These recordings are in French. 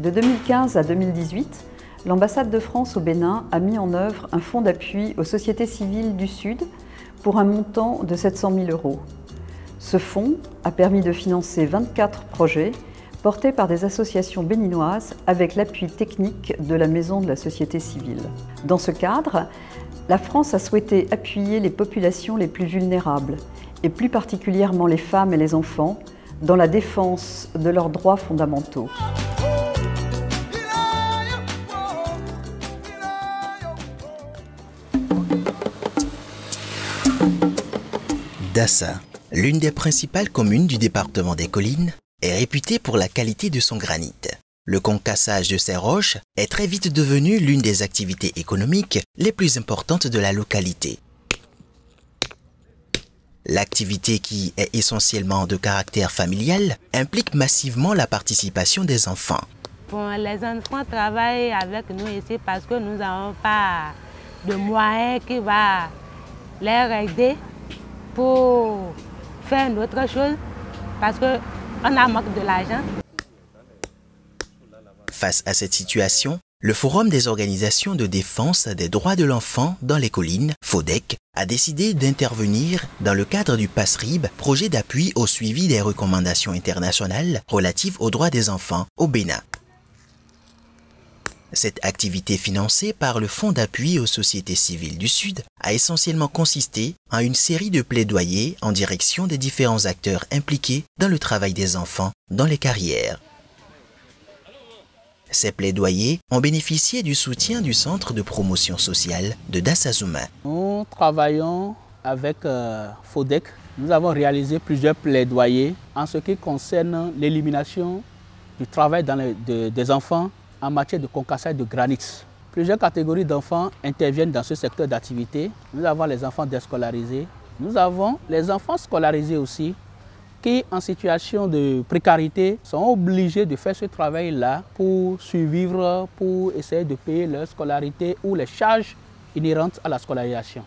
De 2015 à 2018, l'ambassade de France au Bénin a mis en œuvre un fonds d'appui aux sociétés civiles du Sud pour un montant de 700 000 €. Ce fonds a permis de financer 24 projets portés par des associations béninoises avec l'appui technique de la Maison de la Société Civile. Dans ce cadre, la France a souhaité appuyer les populations les plus vulnérables, et plus particulièrement les femmes et les enfants, dans la défense de leurs droits fondamentaux. Dassa, l'une des principales communes du département des Collines, est réputée pour la qualité de son granit. Le concassage de ces roches est très vite devenu l'une des activités économiques les plus importantes de la localité. L'activité, qui est essentiellement de caractère familial, implique massivement la participation des enfants. Bon, les enfants travaillent avec nous ici parce que nous n'avons pas de moyens qui va les aider pour faire une autre chose parce qu'on a manque de l'argent. Face à cette situation, le Forum des organisations de défense des droits de l'enfant dans les collines, FODEC, a décidé d'intervenir dans le cadre du PASRIB, projet d'appui au suivi des recommandations internationales relatives aux droits des enfants au Bénin. Cette activité financée par le Fonds d'appui aux sociétés civiles du Sud a essentiellement consisté en une série de plaidoyers en direction des différents acteurs impliqués dans le travail des enfants dans les carrières. Ces plaidoyers ont bénéficié du soutien du Centre de promotion sociale de Dassazouma. Nous travaillons avec FODEC. Nous avons réalisé plusieurs plaidoyers en ce qui concerne l'élimination du travail des enfants en matière de concassage de granit. Plusieurs catégories d'enfants interviennent dans ce secteur d'activité. Nous avons les enfants déscolarisés. Nous avons les enfants scolarisés aussi, qui, en situation de précarité, sont obligés de faire ce travail-là pour survivre, pour essayer de payer leur scolarité ou les charges inhérentes à la scolarisation.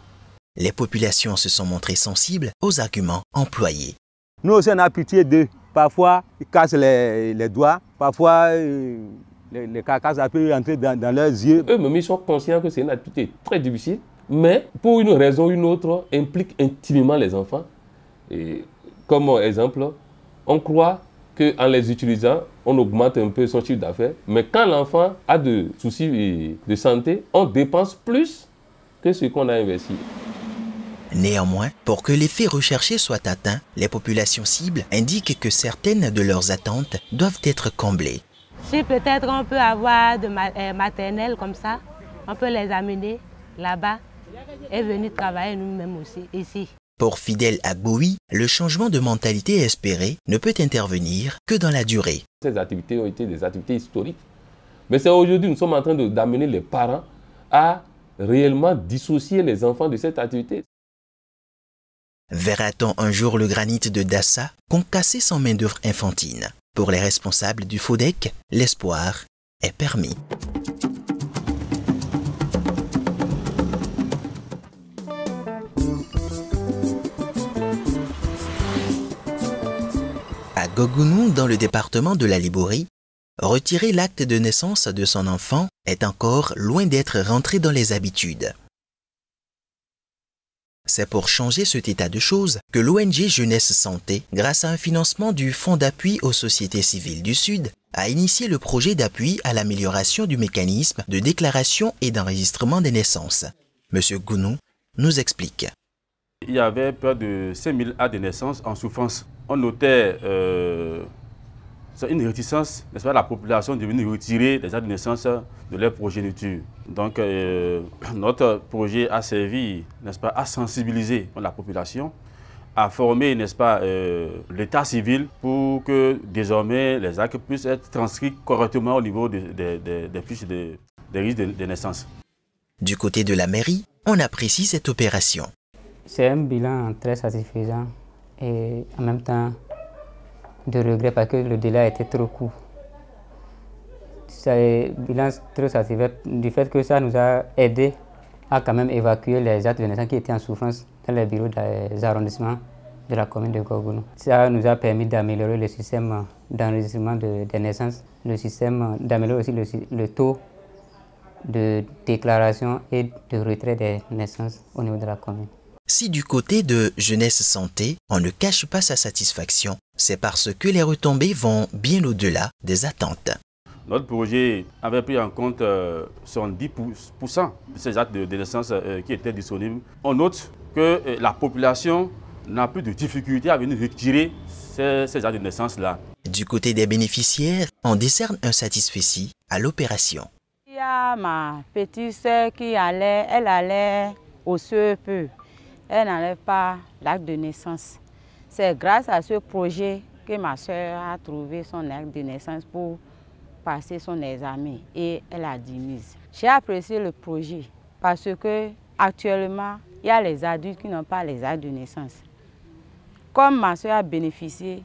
Les populations se sont montrées sensibles aux arguments employés. Nous aussi, on a pitié d'eux. Parfois, ils cassent les doigts, parfois, les carcasses peuvent entrer dans leurs yeux. Eux-mêmes, ils sont conscients que c'est une activité très difficile, mais pour une raison ou une autre, implique intimement les enfants. Et comme exemple, on croit qu'en les utilisant, on augmente un peu son chiffre d'affaires. Mais quand l'enfant a des soucis de santé, on dépense plus que ce qu'on a investi. Néanmoins, pour que l'effet recherché soit atteint, les populations cibles indiquent que certaines de leurs attentes doivent être comblées. Si peut-être on peut avoir de maternelle comme ça, on peut les amener là-bas et venir travailler nous-mêmes aussi ici. Pour Fidèle Agboui, le changement de mentalité espéré ne peut intervenir que dans la durée. Ces activités ont été des activités historiques. Mais c'est aujourd'hui, nous sommes en train d'amener les parents à réellement dissocier les enfants de cette activité. Verra-t-on un jour le granit de Dassa concassé sans main-d'œuvre infantine? Pour les responsables du FODEC, l'espoir est permis. À Gogounou, dans le département de la Liborie, retirer l'acte de naissance de son enfant est encore loin d'être rentré dans les habitudes. C'est pour changer cet état de choses que l'ONG Jeunesse Santé, grâce à un financement du Fonds d'appui aux sociétés civiles du Sud, a initié le projet d'appui à l'amélioration du mécanisme de déclaration et d'enregistrement des naissances. Monsieur Gounou nous explique. Il y avait près de 5000 actes de naissance en souffrance. On notait une réticence, n'est-ce pas, la population de venir retirer les actes de naissance de leur progéniture. Donc notre projet a servi, n'est-ce pas, à sensibiliser la population, à former, n'est-ce pas, l'état civil pour que désormais les actes puissent être transcrits correctement au niveau des fiches des risques de naissance. Du côté de la mairie, on apprécie cette opération. C'est un bilan très satisfaisant et en même temps de regret parce que le délai a été trop court. C'est un bilan très satisfaisant du fait que ça nous a aidé à quand même évacuer les actes de naissance qui étaient en souffrance dans les bureaux des arrondissements de la commune de Gorgono. Ça nous a permis d'améliorer le système d'enregistrement des naissances, le système d'améliorer aussi le taux de déclaration et de retrait des naissances au niveau de la commune. Si du côté de Jeunesse Santé, on ne cache pas sa satisfaction, c'est parce que les retombées vont bien au-delà des attentes. Notre projet avait pris en compte 70% de ces actes de naissance qui étaient disponibles. On note que la population n'a plus de difficulté à venir retirer ces actes de naissance-là. Du côté des bénéficiaires, on décerne un satisfecit à l'opération. Il y a ma petite soeur qui elle allait au CEP. Elle n'enlève pas l'acte de naissance. C'est grâce à ce projet que ma soeur a trouvé son acte de naissance pour passer son examen et elle a démise. J'ai apprécié le projet parce que actuellement, il y a les adultes qui n'ont pas les actes de naissance. Comme ma soeur a bénéficié,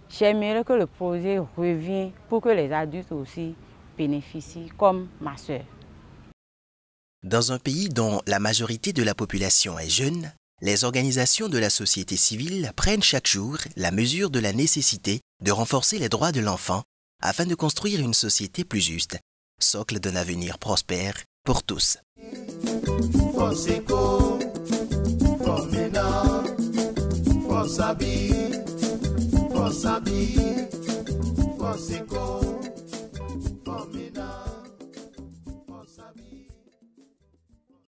j'aimerais que le projet revienne pour que les adultes aussi bénéficient comme ma soeur. Dans un pays dont la majorité de la population est jeune, les organisations de la société civile prennent chaque jour la mesure de la nécessité de renforcer les droits de l'enfant afin de construire une société plus juste, socle d'un avenir prospère pour tous. Força